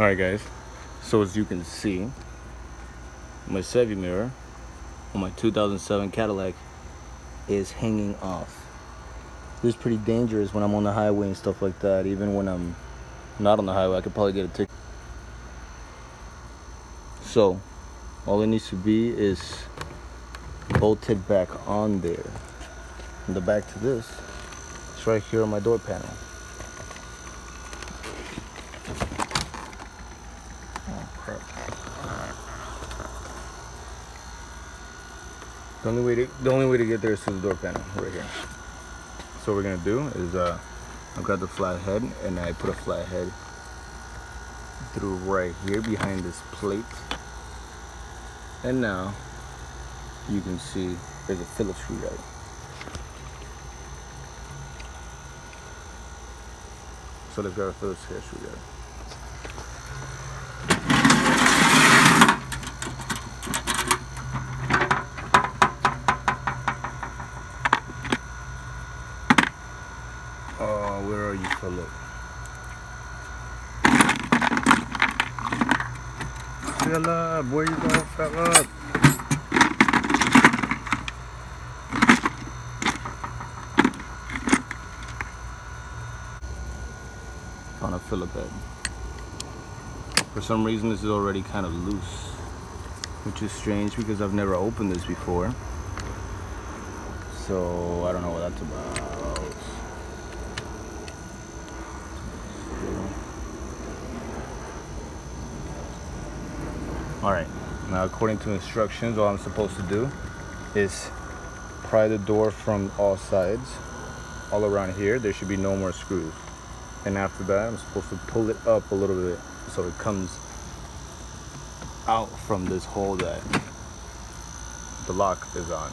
Alright guys, so as you can see, my side mirror on my 2007 Cadillac is hanging off. This is pretty dangerous when I'm on the highway and stuff like that. Even when I'm not on the highway, I could probably get a ticket. So all it needs to be is bolted back on there. And the back to this is right here on my door panel. The only way to get there is through the door panel right here. So what we're gonna do is I've got the flat head and I put a flat head through right here behind this plate. And now you can see there's a Phillips screwdriver. So they've got a Phillips screwdriver. Oh, where are you, Philip? Philip, where you going, Philip? Found a Philip head. For some reason, this is already kind of loose, which is strange because I've never opened this before. So I don't know what that's about. Alright, now according to instructions, all I'm supposed to do is pry the door from all sides. All around here, there should be no more screws. And after that, I'm supposed to pull it up a little bit so it comes out from this hole that the lock is on.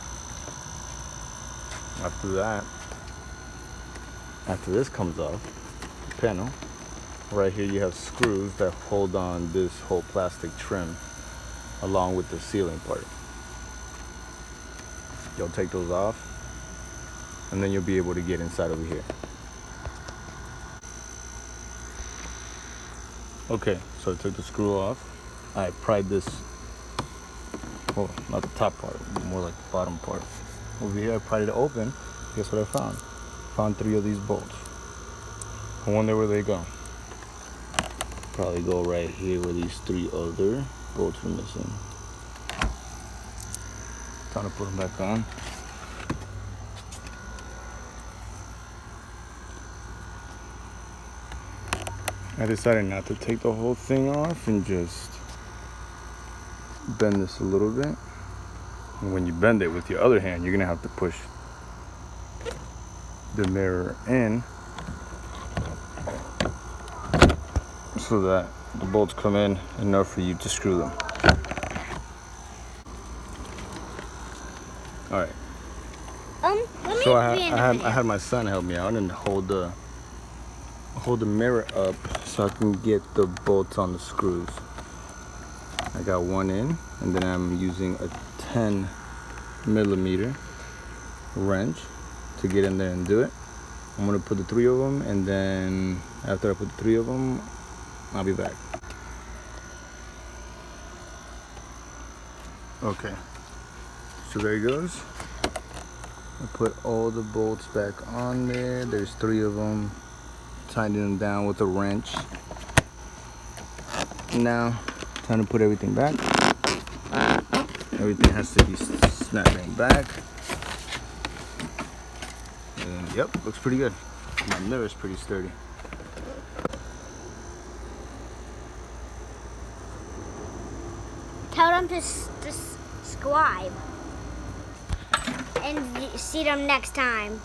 After that, after this comes off the panel, right here you have screws that hold on this whole plastic trim along with the ceiling part. You'll take those off and then you'll be able to get inside over here. Okay, so I took the screw off. I pried this, well, not the top part, more like the bottom part. Over here I pried it open. Guess what I found? Found 3 of these bolts. I wonder where they go. Probably go right here where these 3 other bolts are missing. Time to put them back on. I decided not to take the whole thing off and just bend this a little bit. And when you bend it with your other hand, you're gonna have to push the mirror in so that the bolts come in enough for you to screw them. All right. So I had my son help me out and hold the mirror up so I can get the bolts on the screws. I got one in, and then I'm using a 10mm wrench to get in there and do it. I'm gonna put the 3 of them, and then after I put the 3 of them, I'll be back. Okay, so there he goes. I put all the bolts back on there. There's 3 of them. Tighten them down with a wrench. Now, time to put everything back. Everything has to be snapping back. And yep, looks pretty good. My mirror's pretty sturdy. Tell them to subscribe and see them next time.